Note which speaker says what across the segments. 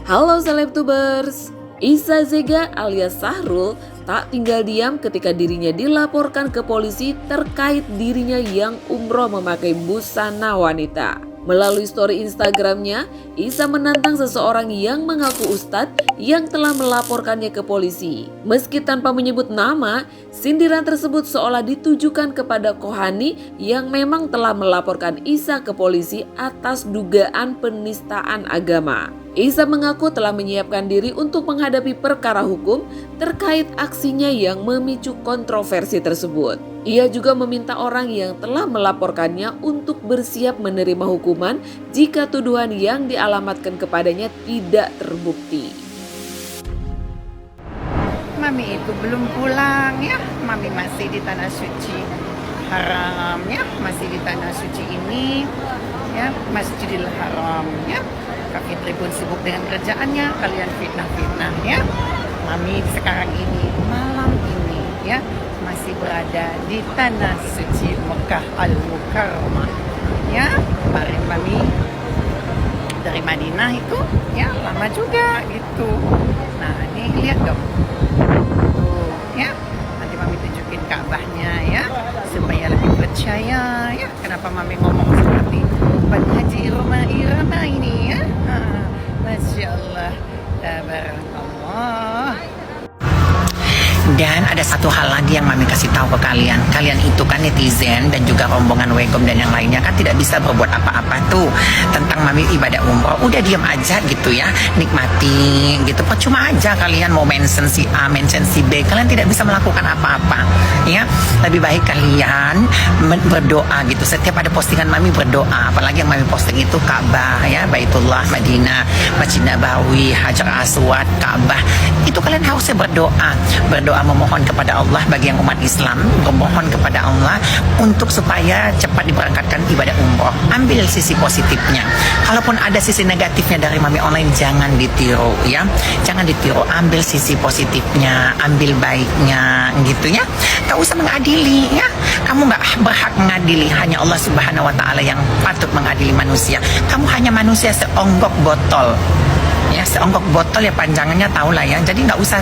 Speaker 1: Halo Selebtubers, Isa Zega alias Sahrul tak tinggal diam ketika dirinya dilaporkan ke polisi terkait dirinya yang umroh memakai busana wanita. Melalui story Instagramnya, Isa menantang seseorang yang mengaku ustadz yang telah melaporkannya ke polisi. Meski tanpa menyebut nama, sindiran tersebut seolah ditujukan kepada Kohani yang memang telah melaporkan Isa ke polisi atas dugaan penistaan agama. Isa mengaku telah menyiapkan diri untuk menghadapi perkara hukum terkait aksinya yang memicu kontroversi tersebut. Ia juga meminta orang yang telah melaporkannya untuk bersiap menerima hukuman jika tuduhan yang dialamatkan kepadanya tidak terbukti.
Speaker 2: Mami itu belum pulang ya, Mami masih di tanah suci haram ya, masih di tanah suci ini ya, Masjidil Haram ya. Kak Fitri pun sibuk dengan kerjaannya, kalian fitnah-fitnah ya. Mami sekarang ini, malam ini ya, masih berada di tanah suci Mekah Al-Mukarramah ya. Kemarin Mami dari Madinah itu ya, lama juga gitu. Nah ini lihat dong tuh ya, nanti Mami tunjukin Ka'bahnya ya, supaya lebih percaya ya. Kenapa Mami ngomong seperti Haji Irama ini ya. Masya Allah, tabarakallah. Dan ada satu hal lagi yang Mami kasih tahu ke kalian. Kalian itu kan netizen dan juga rombongan Wegom dan yang lainnya kan tidak bisa berbuat apa-apa tuh tentang Mami ibadah umroh. Udah diam aja gitu ya, nikmati gitu. Percuma aja kalian mau mention si A, mention si B. Kalian tidak bisa melakukan apa-apa ya. Lebih baik kalian berdoa gitu. Setiap ada postingan Mami berdoa. Apalagi yang Mami posting itu Ka'bah ya, Baitullah, Madinah, Masjid Nabawi, Hajar Aswad, Ka'bah. Itu kalian harusnya berdoa memohon kepada Allah bagi yang umat Islam, memohon kepada Allah untuk supaya cepat diberangkatkan ibadah umroh. Ambil sisi positifnya. Kalaupun ada sisi negatifnya dari Mami Online, jangan ditiru ya, jangan ditiru. Ambil sisi positifnya, ambil baiknya gitu ya. Gak usah mengadili ya. Kamu gak berhak mengadili, hanya Allah Subhanahu Wa Taala yang patut mengadili manusia. Kamu hanya manusia seonggok botol. Ya, seonggok botol ya, panjangannya tahu lah ya. Jadi nggak usah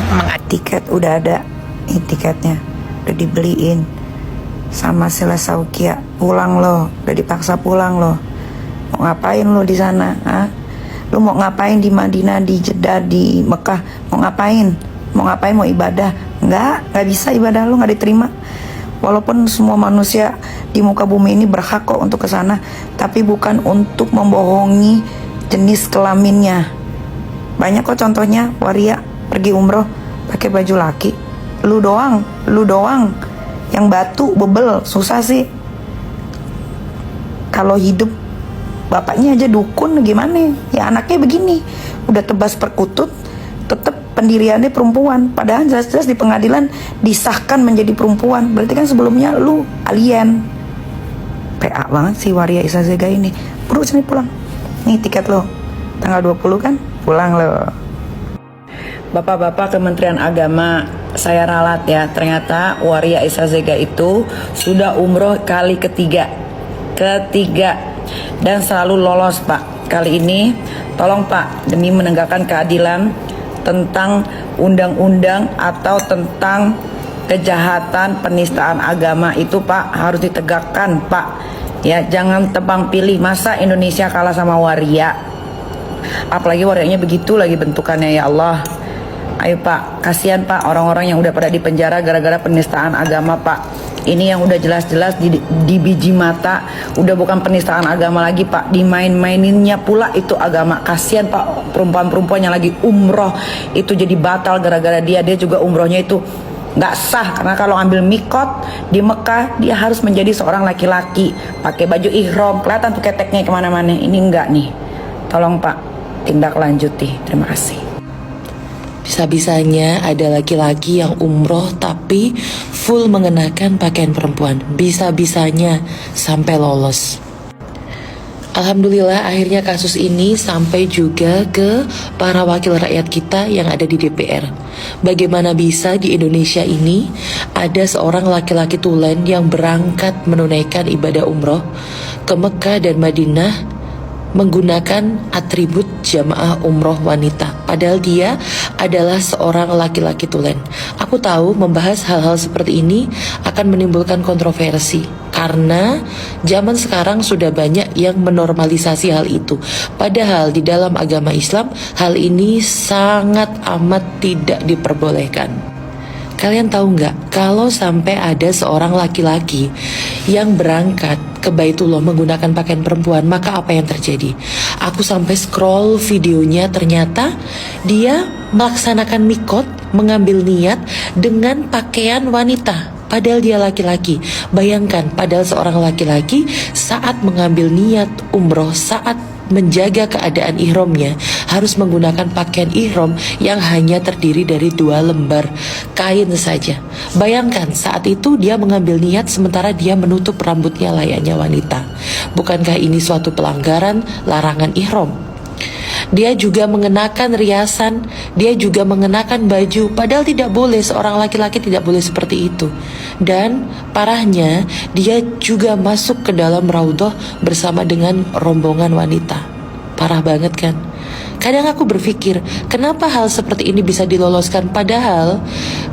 Speaker 3: tiket udah ada, ini tiketnya udah dibeliin sama Sila Saukia. Pulang lo, udah dipaksa pulang lo. Mau ngapain lo di sana? Lo mau ngapain di Madinah, di Jeddah, di Mekah? Mau ngapain? Mau ngapain? Mau ibadah? Nggak bisa ibadah lo, nggak diterima. Walaupun semua manusia di muka bumi ini berhak kok untuk ke sana, tapi bukan untuk membohongi jenis kelaminnya. Banyak kok contohnya, waria pergi umroh pakai baju laki. Lu doang yang batu bebel, susah sih. Kalau hidup bapaknya aja dukun gimana ya, anaknya begini udah tebas perkutut tetap pendiriannya perempuan, padahal jelas-jelas di pengadilan disahkan menjadi perempuan. Berarti kan sebelumnya lu alien. PA banget sih waria Isa Zega ini. Buru sini pulang, nih tiket lo tanggal 20 kan, pulang lo. Bapak-bapak Kementerian Agama, saya ralat ya, ternyata waria Isa Zega itu sudah umroh kali ketiga dan selalu lolos Pak. Kali ini tolong Pak, demi menegakkan keadilan tentang undang-undang atau tentang kejahatan penistaan agama itu Pak, harus ditegakkan Pak ya. Jangan tebang pilih, masa Indonesia kalah sama waria, apalagi warianya begitu lagi bentukannya, ya Allah. Ayo Pak, kasihan Pak orang-orang yang udah pada di penjara gara-gara penistaan agama Pak. Ini yang udah jelas-jelas di biji mata, udah bukan penistaan agama lagi Pak, dimain-maininnya pula itu agama. Kasihan Pak perempuan-perempuan yang lagi umroh itu jadi batal gara-gara dia juga umrohnya itu nggak sah. Karena kalau ambil mikot di Mekah dia harus menjadi seorang laki-laki, pakai baju ihram, kelihatan tuh keteknya kemana-mana. Ini enggak nih, tolong Pak tindak lanjuti, terima kasih.
Speaker 4: Bisa-bisanya ada laki-laki yang umroh tapi full mengenakan pakaian perempuan. Bisa-bisanya sampai lolos. Alhamdulillah akhirnya kasus ini sampai juga ke para wakil rakyat kita yang ada di DPR. Bagaimana bisa di Indonesia ini ada seorang laki-laki tulen yang berangkat menunaikan ibadah umroh ke Mekah dan Madinah menggunakan atribut jamaah umroh wanita, padahal dia adalah seorang laki-laki tulen. Aku tahu membahas hal-hal seperti ini akan menimbulkan kontroversi, karena zaman sekarang sudah banyak yang menormalisasi hal itu. Padahal di dalam agama Islam hal ini sangat amat tidak diperbolehkan. Kalian tahu nggak, kalau sampai ada seorang laki-laki yang berangkat ke Baitullah menggunakan pakaian perempuan, maka apa yang terjadi? Aku sampai scroll videonya, ternyata dia melaksanakan mikot, mengambil niat dengan pakaian wanita. Padahal dia laki-laki. Bayangkan, padahal seorang laki-laki saat mengambil niat umroh, saat menjaga keadaan ihramnya, harus menggunakan pakaian ihram yang hanya terdiri dari 2 lembar kain saja. Bayangkan saat itu dia mengambil niat sementara dia menutup rambutnya layaknya wanita. Bukankah ini suatu pelanggaran larangan ihram? Dia juga mengenakan riasan, dia juga mengenakan baju, padahal tidak boleh, seorang laki-laki tidak boleh seperti itu. Dan parahnya, dia juga masuk ke dalam raudhah bersama dengan rombongan wanita. Parah banget kan? Kadang aku berpikir, kenapa hal seperti ini bisa diloloskan? Padahal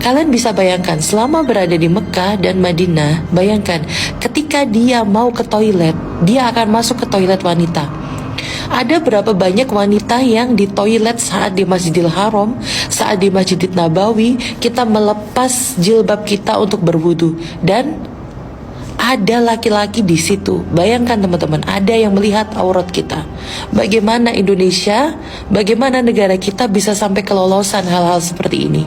Speaker 4: kalian bisa bayangkan, selama berada di Mekah dan Madinah, bayangkan ketika dia mau ke toilet, dia akan masuk ke toilet wanita. Ada berapa banyak wanita yang di toilet saat di Masjidil Haram, saat di Masjidil Nabawi, kita melepas jilbab kita untuk berwudu, dan ada laki-laki di situ. Bayangkan teman-teman, ada yang melihat aurat kita. Bagaimana Indonesia, bagaimana negara kita bisa sampai kelolosan hal-hal seperti ini?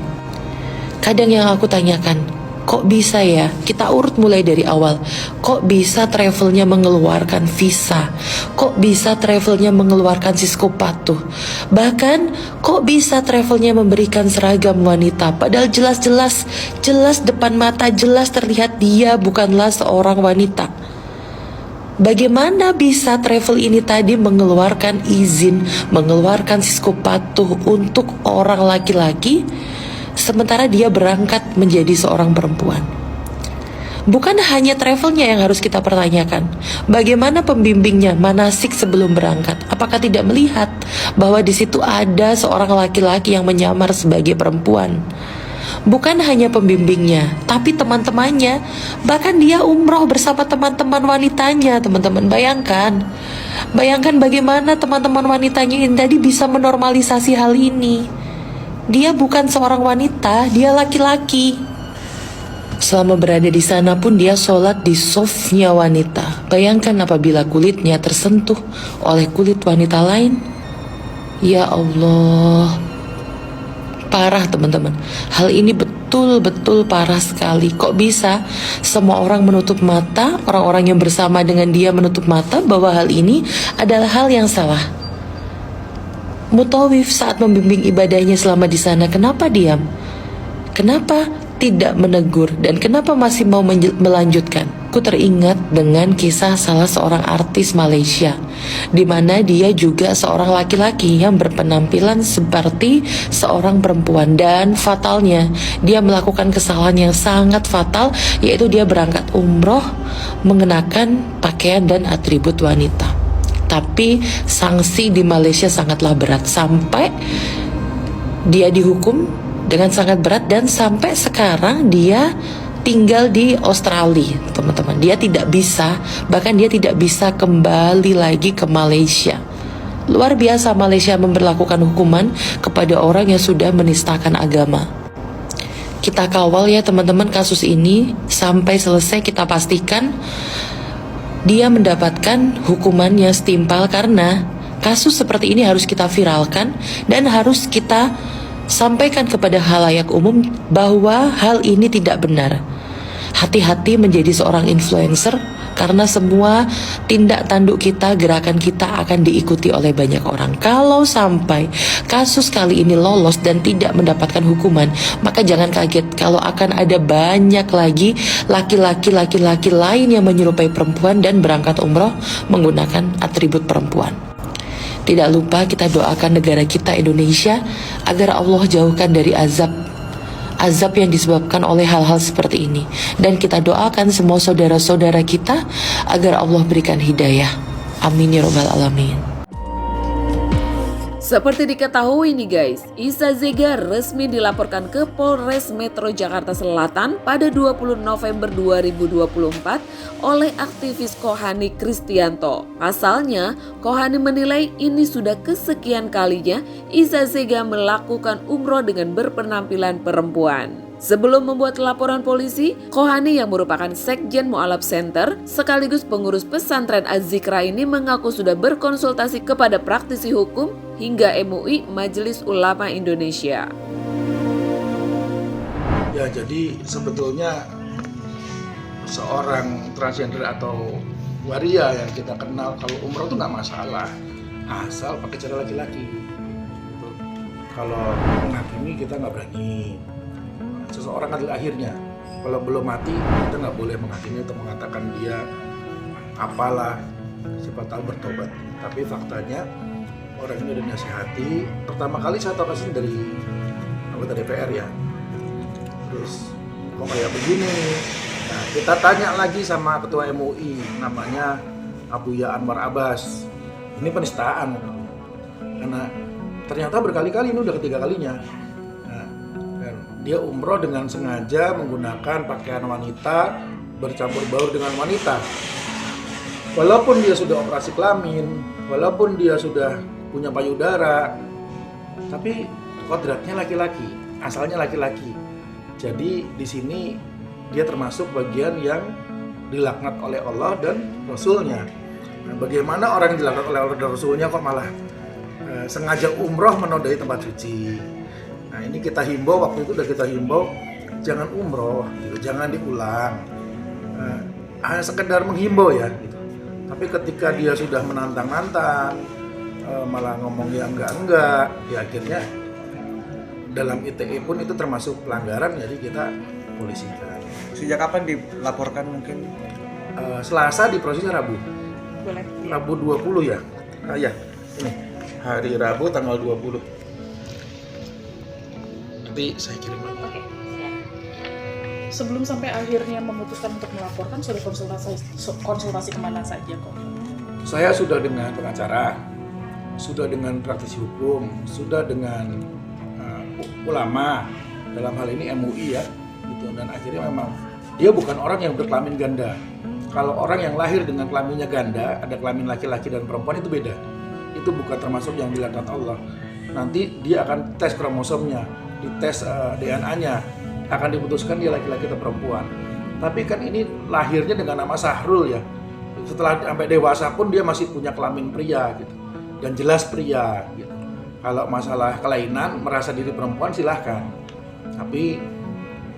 Speaker 4: Kadang yang aku tanyakan, kok bisa ya? Kita urut mulai dari awal. Kok bisa travelnya mengeluarkan visa? Kok bisa travelnya mengeluarkan psikopatuh? Bahkan kok bisa travelnya memberikan seragam wanita? Padahal jelas depan mata, jelas terlihat dia bukanlah seorang wanita. Bagaimana bisa travel ini tadi mengeluarkan izin, mengeluarkan psikopatuh untuk orang laki-laki, sementara dia berangkat menjadi seorang perempuan? Bukan hanya travelnya yang harus kita pertanyakan, bagaimana pembimbingnya, manasik sebelum berangkat? Apakah tidak melihat bahwa di situ ada seorang laki-laki yang menyamar sebagai perempuan? Bukan hanya pembimbingnya, tapi teman-temannya. Bahkan dia umroh bersama teman-teman wanitanya, teman-teman. Bayangkan bagaimana teman-teman wanitanya ini tadi bisa menormalisasi hal ini. Dia bukan seorang wanita, dia laki-laki. Selama berada di sana pun dia sholat di sofnya wanita. Bayangkan apabila kulitnya tersentuh oleh kulit wanita lain. Ya Allah, parah teman-teman. Hal ini betul-betul parah sekali. Kok bisa semua orang menutup mata, orang-orang yang bersama dengan dia menutup mata bahwa hal ini adalah hal yang salah? Mutawif saat membimbing ibadahnya selama di sana, kenapa diam? Kenapa tidak menegur? Dan kenapa masih mau melanjutkan? Aku teringat dengan kisah salah seorang artis Malaysia, di mana dia juga seorang laki-laki yang berpenampilan seperti seorang perempuan. Dan fatalnya, dia melakukan kesalahan yang sangat fatal, yaitu dia berangkat umroh mengenakan pakaian dan atribut wanita. Tapi sanksi di Malaysia sangatlah berat, sampai dia dihukum dengan sangat berat, dan sampai sekarang dia tinggal di Australia, teman-teman. Dia tidak bisa, bahkan dia tidak bisa kembali lagi ke Malaysia. Luar biasa Malaysia memberlakukan hukuman kepada orang yang sudah menistakan agama. Kita kawal ya teman-teman kasus ini sampai selesai, kita pastikan dia mendapatkan hukuman yang setimpal, karena kasus seperti ini harus kita viralkan dan harus kita sampaikan kepada halayak umum bahwa hal ini tidak benar. Hati-hati menjadi seorang influencer, karena semua tindak tanduk kita, gerakan kita akan diikuti oleh banyak orang. Kalau sampai kasus kali ini lolos dan tidak mendapatkan hukuman, maka jangan kaget kalau akan ada banyak lagi laki-laki lain yang menyerupai perempuan dan berangkat umroh menggunakan atribut perempuan. Tidak lupa kita doakan negara kita Indonesia agar Allah jauhkan dari azab yang disebabkan oleh hal-hal seperti ini. Dan kita doakan semua saudara-saudara kita agar Allah berikan hidayah. Amin ya rabbal alamin.
Speaker 1: Seperti diketahui nih guys, Iza Zega resmi dilaporkan ke Polres Metro Jakarta Selatan pada 20 November 2024 oleh aktivis Kohani Kristianto. Pasalnya, Kohani menilai ini sudah kesekian kalinya Iza Zega melakukan umroh dengan berpenampilan perempuan. Sebelum membuat laporan polisi, Kohani yang merupakan Sekjen Mu'alaf Center sekaligus pengurus pesantren Az-Zikra ini mengaku sudah berkonsultasi kepada praktisi hukum hingga MUI Majelis Ulama Indonesia.
Speaker 5: Ya, jadi sebetulnya seorang transgender atau waria yang kita kenal kalau umroh itu nggak masalah, asal pakai cara laki-laki. Kalau menghakimi kita nggak berani. Seseorang adil akhirnya, kalau belum mati kita nggak boleh menghakimi atau mengatakan dia apalah, siapa tahu bertobat. Tapi faktanya orang ini udah nasihati. Pertama kali saya tahu kasusnya dari anggota DPR ya. Terus kok kayak begini? Nah, kita tanya lagi sama ketua MUI, namanya Abuya Anwar Abbas. Ini penistaan, karena ternyata berkali-kali, ini udah ketiga kalinya. Dia umroh dengan sengaja menggunakan pakaian wanita bercampur baur dengan wanita. Walaupun dia sudah operasi kelamin, walaupun dia sudah punya payudara, tapi kodratnya laki-laki, asalnya laki-laki. Jadi di sini dia termasuk bagian yang dilaknat oleh Allah dan Rasulnya. Nah, bagaimana orang yang dilaknat oleh Allah dan Rasulnya kok malah sengaja umroh menodai tempat suci? Nah, ini kita himbau, waktu itu udah kita himbau, jangan umroh, gitu, jangan diulang. Hanya sekedar menghimbau ya, gitu. Tapi ketika dia sudah menantang-nantang, malah ngomong yang enggak, ya akhirnya dalam ITE pun itu termasuk pelanggaran, jadi kita polisikan.
Speaker 6: Sejak kapan dilaporkan mungkin?
Speaker 5: Selasa diprosesnya Rabu.
Speaker 7: Boleh.
Speaker 5: Rabu 20 ya? Ya, ini hari Rabu tanggal 20. Nanti saya kirim lagi.
Speaker 7: Oke, siap.
Speaker 8: Sebelum sampai akhirnya memutuskan untuk melaporkan, sudah konsultasi kemana saja kok?
Speaker 5: Saya sudah dengan pengacara, sudah dengan praktisi hukum, sudah dengan ulama, dalam hal ini MUI ya, gitu. Dan akhirnya memang dia bukan orang yang berkelamin ganda. Kalau orang yang lahir dengan kelaminnya ganda, ada kelamin laki-laki dan perempuan, itu beda. Itu bukan termasuk yang dilaknat Allah. Nanti dia akan tes kromosomnya, dites DNA-nya, akan diputuskan dia laki-laki atau perempuan. Tapi kan ini lahirnya dengan nama Sahrul ya. Setelah sampai dewasa pun dia masih punya kelamin pria gitu. Dan jelas pria gitu. Kalau masalah kelainan, merasa diri perempuan silahkan. Tapi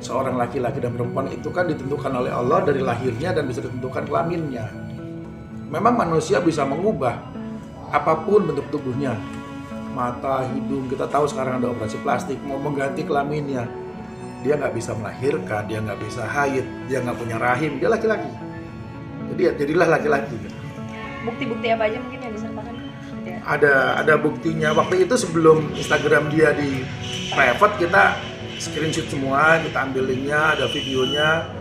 Speaker 5: seorang laki-laki dan perempuan itu kan ditentukan oleh Allah dari lahirnya dan bisa ditentukan kelaminnya. Memang manusia bisa mengubah apapun bentuk tubuhnya. Mata, hidung, kita tahu sekarang ada operasi plastik, mau mengganti kelaminnya. Dia nggak bisa melahirkan, dia nggak bisa haid, dia nggak punya rahim, dia laki-laki. Jadi ya jadilah laki-laki.
Speaker 7: Bukti-bukti apa aja mungkin yang disertakan?
Speaker 5: Ada buktinya. Waktu itu sebelum Instagram dia di private, kita screenshot semua, kita ambil linknya, ada videonya,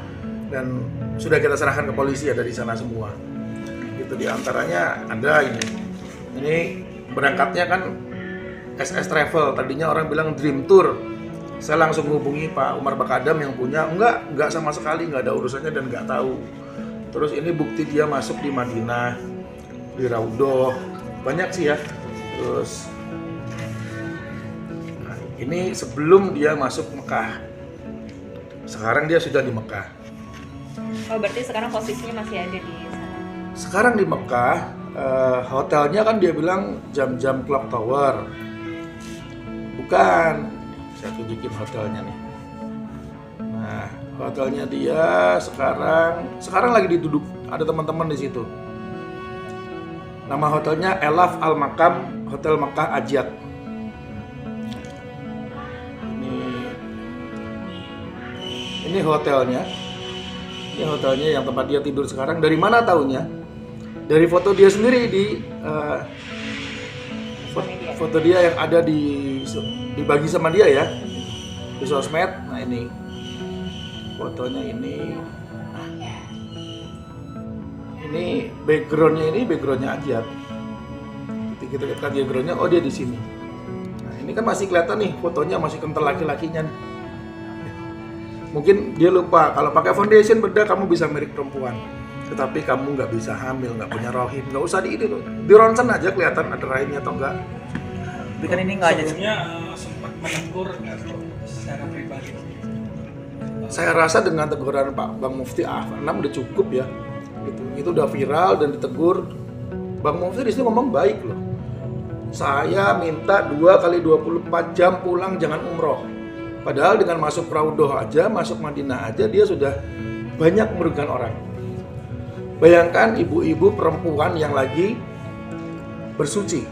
Speaker 5: dan sudah kita serahkan ke polisi ya dari sana semua. Itu diantaranya ada ini. Ini berangkatnya kan SS Travel, tadinya orang bilang Dream Tour. Saya langsung hubungi Pak Umar Bakadam yang punya, enggak sama sekali, enggak ada urusannya dan enggak tahu. Terus ini bukti dia masuk di Madinah, di Raudhoh, banyak sih ya. Terus nah, ini sebelum dia masuk Mekah. Sekarang dia sudah di Mekah.
Speaker 7: Oh, berarti sekarang posisinya masih ada di sana.
Speaker 5: Sekarang di Mekah, hotelnya kan dia bilang jam-jam Clock Tower. Bukan, saya tunjukin hotelnya nih. Nah, hotelnya dia sekarang lagi diduduk, ada teman-teman di situ. Nama hotelnya Elaf Al Makam Hotel Mekah Ajat. Ini hotelnya. Ini hotelnya yang tempat dia tidur sekarang. Dari mana taunya? Dari foto dia sendiri di foto dia yang ada dibagi sama dia ya di sosmed. Nah ini fotonya ini. Nah, ini backgroundnya Ajat. Kita lihat backgroundnya, oh dia di sini. Nah, ini kan masih kelihatan nih fotonya, masih kental laki-lakinya nih. Mungkin dia lupa kalau pakai foundation bedah kamu bisa mirip perempuan, tetapi kamu nggak bisa hamil, nggak punya rahim, nggak usah di ronsen aja kelihatan ada rahimnya atau enggak.
Speaker 6: Tapi kan ini nggak hanya
Speaker 9: sebelumnya sempat menegur atau secara pribadi.
Speaker 5: Saya rasa dengan teguran Pak Bang Mufti 6 udah cukup ya. Itu udah viral dan ditegur. Bang Mufti di sini ngomong baik loh. Saya minta 2 kali 24 jam pulang jangan umroh. Padahal dengan masuk Raudoh aja, masuk Madinah aja dia sudah banyak merugikan orang. Bayangkan ibu-ibu perempuan yang lagi bersuci.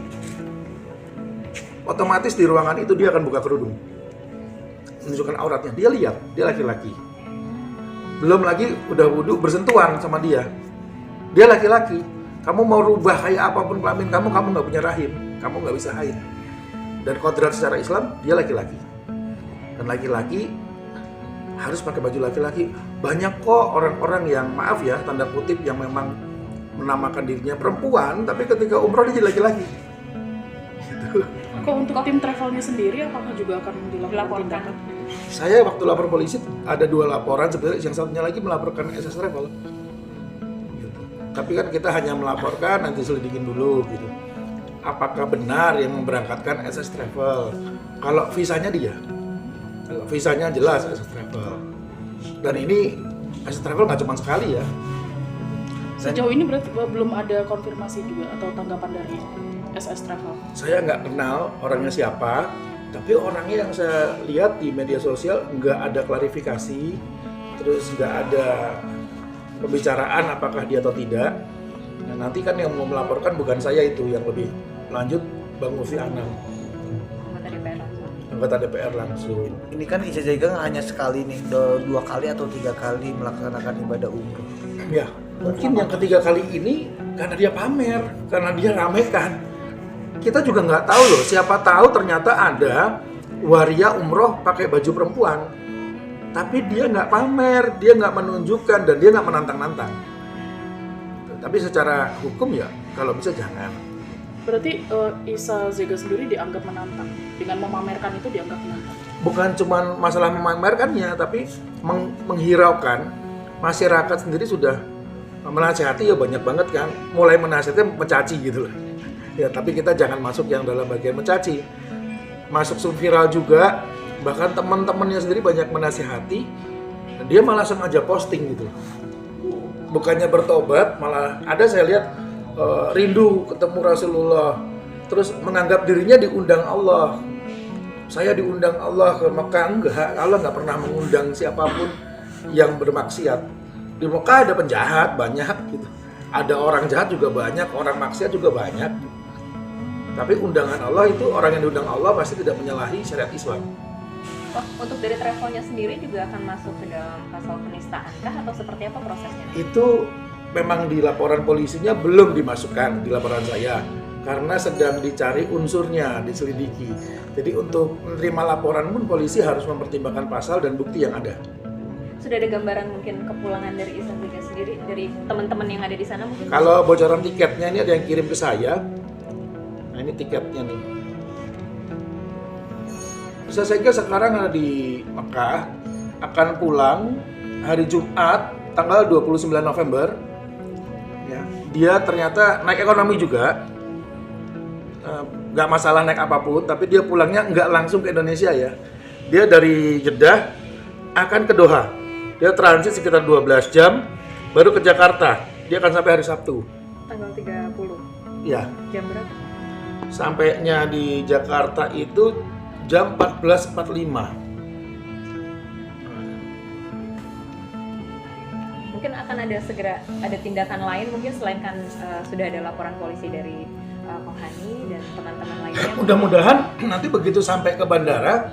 Speaker 5: Otomatis di ruangan itu dia akan buka kerudung. Menunjukkan auratnya, dia lihat, dia laki-laki. Belum lagi udah wudhu bersentuhan sama dia. Dia laki-laki. Kamu mau rubah kayak apapun kelamin kamu nggak punya rahim, kamu nggak bisa haid. Dan kodrat secara Islam, dia laki-laki. Dan laki-laki harus pakai baju laki-laki. Banyak kok orang-orang yang maaf ya, tanda kutip yang memang menamakan dirinya perempuan, tapi ketika umroh dia jadi laki-laki. Gitu.
Speaker 8: Kok untuk tim travelnya sendiri apakah juga akan dilaporkan tindakan?
Speaker 5: Saya waktu lapor polisi ada 2 laporan sebenarnya, yang satunya lagi melaporkan SS Travel. Gitu. Tapi kan kita hanya melaporkan, nanti selidikin dulu gitu. Apakah benar yang memberangkatkan SS Travel? Kalau visanya dia. Kalau visanya jelas SS Travel. Dan ini SS Travel nggak cuma sekali ya.
Speaker 8: Sejauh ini berarti belum ada konfirmasi juga atau tanggapan dari SS Travel?
Speaker 5: Saya nggak kenal orangnya siapa, tapi orangnya yang saya lihat di media sosial nggak ada klarifikasi, terus nggak ada pembicaraan apakah dia atau tidak. Nah, nanti kan yang mau melaporkan bukan saya itu, yang lebih lanjut Bang Mufti Anam, anggota DPR langsung.
Speaker 6: ini kan Isaziga hanya sekali nih, 2 kali atau 3 kali melaksanakan ibadah umroh.
Speaker 5: Ya, mungkin yang ketiga kali ini karena dia pamer, karena dia ramekan. Kita juga nggak tahu loh, siapa tahu ternyata ada waria umroh pakai baju perempuan. Tapi dia nggak pamer, dia nggak menunjukkan, dan dia nggak menantang-nantang. Tapi secara hukum ya, kalau bisa jangan.
Speaker 8: Berarti Isaziga sendiri dianggap menantang, dengan memamerkan itu dianggap menantang?
Speaker 5: Bukan cuma masalah memamerkannya, tapi menghiraukan. Masyarakat sendiri sudah menasihati ya banyak banget kan, mulai menasihati mencaci gitu loh. Ya, tapi kita jangan masuk yang dalam bagian mencaci. Masuk viral juga, bahkan teman-temannya sendiri banyak menasihati, dan dia malah sengaja posting gitu. Bukannya bertobat, malah ada saya lihat rindu ketemu Rasulullah, terus menganggap dirinya diundang Allah. Saya diundang Allah ke Mekah, enggak, Allah nggak pernah mengundang siapapun yang bermaksiat. Di Mekah ada penjahat banyak gitu. Ada orang jahat juga banyak, orang maksiat juga banyak. Tapi undangan Allah itu, orang yang diundang Allah pasti tidak menyalahi syariat Islam.
Speaker 7: Untuk dari travelnya sendiri juga akan masuk ke dalam pasal penistaan kah atau seperti apa prosesnya?
Speaker 5: Itu memang di laporan polisinya belum dimasukkan di laporan saya karena sedang dicari unsurnya, diselidiki. Jadi untuk menerima laporan pun polisi harus mempertimbangkan pasal dan bukti yang ada.
Speaker 7: Sudah ada gambaran mungkin kepulangan dari Isaziga sendiri, dari teman-teman yang ada di sana mungkin?
Speaker 5: Kalau bocoran tiketnya ini ada yang kirim ke saya. Nah ini tiketnya nih. Isaziga sekarang ada di Mekah, akan pulang hari Jumat tanggal 29 November. Ya, dia ternyata naik ekonomi juga, nggak masalah naik apapun, tapi dia pulangnya nggak langsung ke Indonesia ya. Dia dari Jeddah akan ke Doha. Dia transit sekitar 12 jam, baru ke Jakarta. Dia akan sampai hari Sabtu.
Speaker 7: Tanggal 30?
Speaker 5: Ya.
Speaker 7: Jam berapa?
Speaker 5: Sampainya di Jakarta itu jam 14.45.
Speaker 7: Mungkin akan ada tindakan lain mungkin selain kan sudah ada laporan polisi dari Kohani dan teman-teman lainnya.
Speaker 5: Mudah-mudahan nanti begitu sampai ke bandara,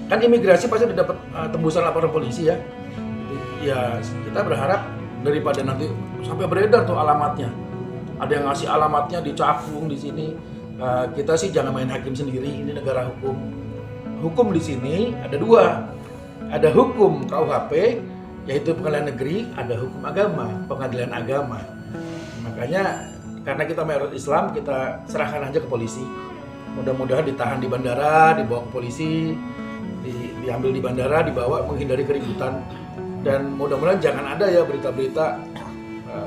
Speaker 5: kan imigrasi pasti udah dapat tembusan laporan polisi ya. Ya kita berharap daripada nanti sampai beredar tuh alamatnya. Ada yang ngasih alamatnya di Cakung di sini. Kita sih jangan main hakim sendiri. Ini negara hukum. Hukum di sini ada 2. Ada hukum KUHP yaitu pengadilan negeri, ada hukum agama, pengadilan agama. Makanya karena kita mayoritas Islam, kita serahkan aja ke polisi. Mudah-mudahan ditahan di bandara, dibawa ke polisi, diambil di bandara, dibawa, menghindari keributan. Dan mudah-mudahan jangan ada ya berita-berita.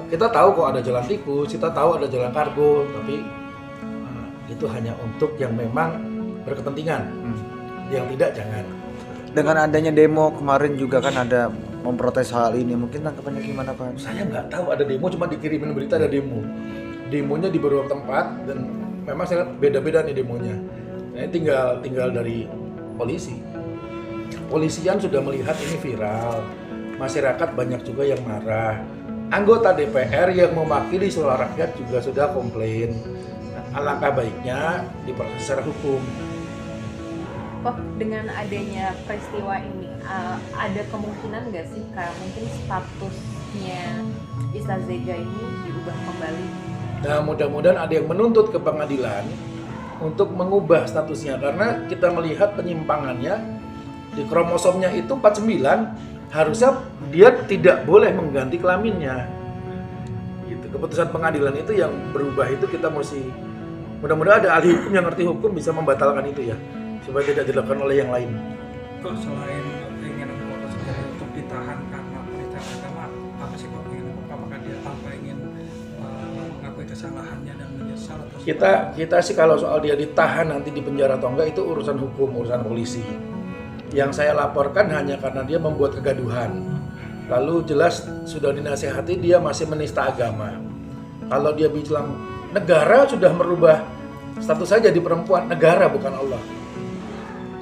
Speaker 5: Kita tahu kok ada jalan tikus, kita tahu ada jalan kargo, tapi itu hanya untuk yang memang berkepentingan. Yang tidak, jangan.
Speaker 6: Dengan adanya demo kemarin juga kan ada memprotes hal ini, mungkin tanggapannya gimana Pak?
Speaker 5: Saya nggak tahu ada demo, cuma dikirimin berita ada demo. Demonya di beberapa tempat dan memang saya lihat beda-beda nih demonya. Ini tinggal dari polisi. Polisian sudah melihat ini viral, masyarakat banyak juga yang marah. Anggota DPR yang mewakili suara rakyat juga sudah komplain. Alangkah baiknya diproses secara hukum.
Speaker 7: Kok dengan adanya peristiwa ini ada kemungkinan nggak sih mungkin statusnya Isa Zega ini diubah kembali?
Speaker 5: Nah, mudah-mudahan ada yang menuntut ke pengadilan untuk mengubah statusnya, karena kita melihat penyimpangannya di kromosomnya itu 49, harusnya dia tidak boleh mengganti kelaminnya. Gitu. Keputusan pengadilan itu yang berubah itu kita mesti, mudah-mudahan ada ahli hukum yang ngerti hukum bisa membatalkan itu ya, supaya tidak dilakukan oleh yang lain.
Speaker 9: Kok selain keinginan keluarga sendiri untuk ditahan karena penistaan agama, apa sih kok keinginan apakah dia tanpa ingin mengakui kesalahannya dan menyesal?
Speaker 5: Kita sih kalau soal dia ditahan nanti di penjara atau enggak itu urusan hukum, urusan polisi. Yang saya laporkan hanya karena dia membuat kegaduhan. Lalu jelas sudah dinasihati dia masih menista agama. Kalau dia bilang negara sudah merubah status saja di perempuan, negara bukan Allah.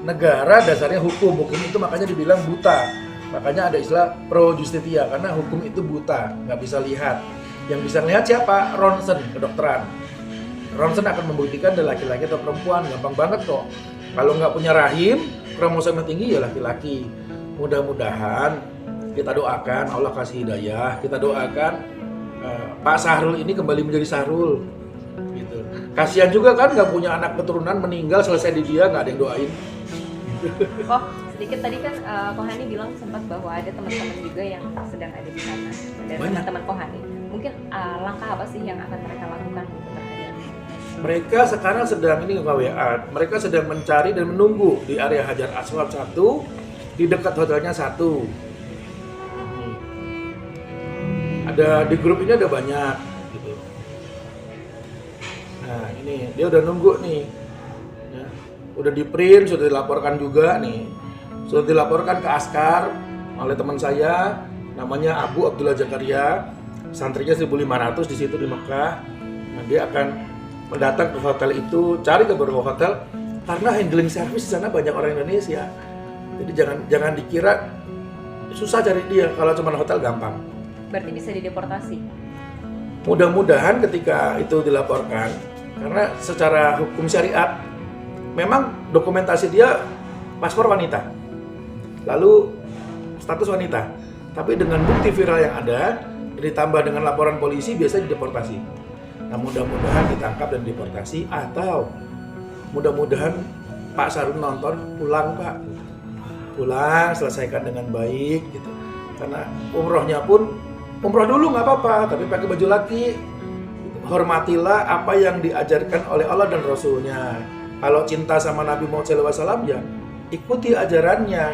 Speaker 5: Negara dasarnya hukum itu makanya dibilang buta. Makanya ada istilah pro justitia, karena hukum itu buta, nggak bisa lihat. Yang bisa lihat siapa? Ronsen, kedokteran. Ronsen akan membuktikan dia laki-laki atau perempuan, gampang banget kok. Kalau nggak punya rahim, kromosomnya tinggi ya laki-laki. Mudah-mudahan kita doakan Allah kasih hidayah, kita doakan Pak Sahrul ini kembali menjadi Sahrul. Gitu. Kasihan juga kan nggak punya anak keturunan meninggal selesai di dia nggak ada yang doain.
Speaker 7: Kok sedikit tadi kan Kohani bilang sempat bahwa ada teman-teman juga yang sedang ada di sana dan teman-teman Kohani. Mungkin langkah apa sih yang akan mereka lakukan gitu terhadap?
Speaker 5: Mereka sekarang sedang ini WA. Mereka sedang mencari dan menunggu di area Hajar Aswad 1, di dekat hotelnya 1. Ada di grup ini ada banyak gitu. Nah, ini dia udah nunggu nih. Ya. Udah di print, sudah dilaporkan juga nih. Sudah dilaporkan ke Askar oleh teman saya, namanya Abu Abdullah Zakaria. Santrinya 1.500 di situ di Mekah. Nah, dia akan mendatang ke hotel itu, cari ke beberapa hotel, karena handling service di sana banyak orang Indonesia. Jadi jangan dikira susah cari dia, kalau cuma hotel gampang.
Speaker 7: Berarti bisa dideportasi?
Speaker 5: Mudah-mudahan ketika itu dilaporkan, karena secara hukum syariat, memang dokumentasi dia paspor wanita, lalu status wanita. Tapi dengan bukti viral yang ada, ditambah dengan laporan polisi, biasanya dideportasi. Nah, mudah-mudahan ditangkap dan deportasi, atau mudah-mudahan Pak Sahrul nonton, pulang Pak, pulang selesaikan dengan baik gitu. Karena umrohnya pun umroh dulu nggak apa-apa, tapi pakai baju laki. Hormatilah apa yang diajarkan oleh Allah dan Rasulnya. Kalau cinta sama Nabi Muhammad SAW ya ikuti ajarannya.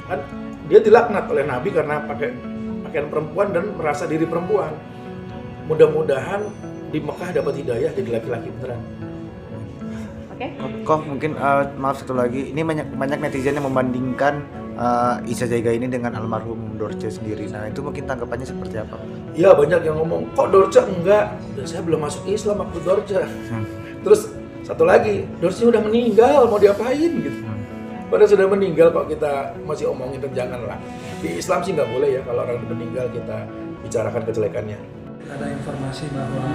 Speaker 5: Kan dia dilaknat oleh Nabi karena pakai pakaian perempuan dan merasa diri perempuan. Mudah-mudahan di Mekah dapat hidayah jadi laki-laki beneran.
Speaker 7: Oke.
Speaker 6: Kok mungkin maaf satu lagi, ini banyak netizen yang membandingkan Isa Zega ini dengan almarhum Dorce sendiri. Nah, itu mungkin tanggapannya seperti apa?
Speaker 5: Iya, banyak yang ngomong kok Dorce enggak. Ya, saya belum masuk Islam waktu Dorce. Terus satu lagi, Dorce udah meninggal, mau diapain gitu. Padahal sudah meninggal kok kita masih omongin, janganlah. Di Islam sih nggak boleh ya kalau orang meninggal kita bicarakan kejelekannya.
Speaker 9: Ada informasi bahwa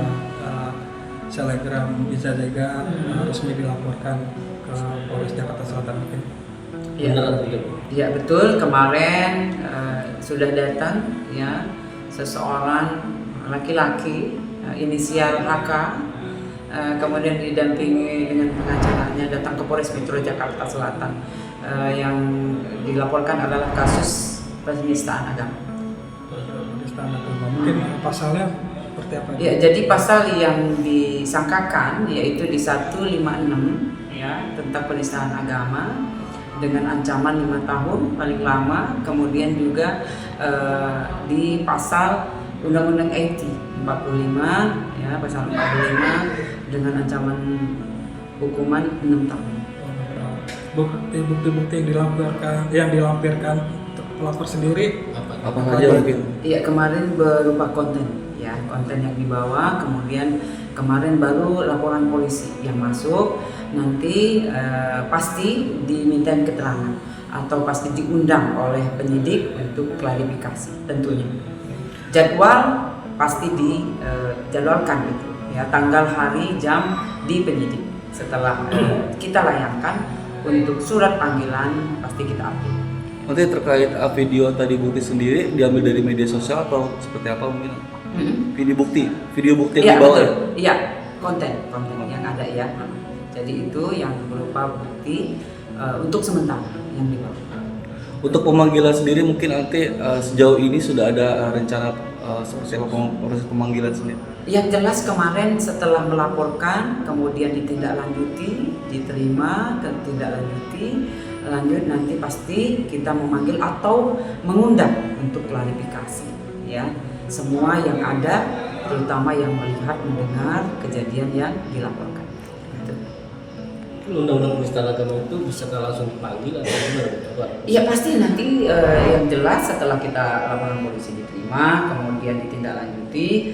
Speaker 9: selebgram Isa Zega resmi dilaporkan ke Polres Jakarta Selatan mungkin.
Speaker 10: Ya betul, kemarin sudah datang ya seseorang laki-laki inisial HK, kemudian didampingi dengan pengacaranya datang ke Polres Metro Jakarta Selatan, yang dilaporkan adalah kasus penistaan agama.
Speaker 9: Penistaan agama, mungkin pasalnya Seperti apa?
Speaker 10: Ya, jadi pasal yang disangkakan yaitu di 156 ya tentang penistaan agama dengan ancaman 5 tahun paling lama, kemudian juga di pasal Undang-Undang IT 45 ya pasal 45 dengan ancaman hukuman 6 tahun.
Speaker 9: Bukti-bukti yang dilampirkan pelapor sendiri
Speaker 11: Apa saja mungkin?
Speaker 10: Iya, kemarin berupa konten ya, konten yang dibawa, kemudian kemarin baru laporan polisi yang masuk, nanti pasti dimintain keterangan atau pasti diundang oleh penyidik untuk klarifikasi tentunya. Jadwal pasti dijadwalkan itu ya, tanggal, hari, jam di penyidik. Setelah kita layangkan untuk surat panggilan pasti kita update.
Speaker 11: Nanti terkait video tadi bukti sendiri diambil dari media sosial atau seperti apa mungkin? Video bukti yang
Speaker 10: Iya,
Speaker 11: dibawa.
Speaker 10: betul. Iya, konten yang ada ya. Jadi itu yang berupa bukti untuk sementara yang dibawa.
Speaker 11: Untuk pemanggilan sendiri mungkin nanti sejauh ini sudah ada rencana seperti apa proses pemanggilan sendiri?
Speaker 10: Yang jelas kemarin setelah melaporkan, kemudian ditindaklanjuti, diterima, ditindaklanjuti, lanjut nanti pasti kita memanggil atau mengundang untuk klarifikasi ya semua yang ada, terutama yang melihat mendengar kejadian yang dilaporkan.
Speaker 12: Undang-undang penistaan agama itu bisa langsung dipanggil atau gimana?
Speaker 10: Iya pasti nanti yang jelas setelah kita laporan polisi diterima, kemudian ditindaklanjuti,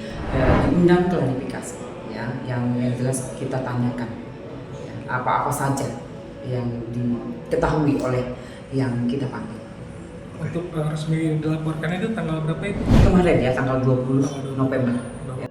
Speaker 10: diundang klarifikasi ya, yang jelas kita tanyakan ya, apa-apa saja yang diketahui oleh yang kita panggil.
Speaker 9: Untuk resmi dilaporkan itu tanggal berapa itu?
Speaker 10: Kemarin ya, tanggal 20 November. Ya.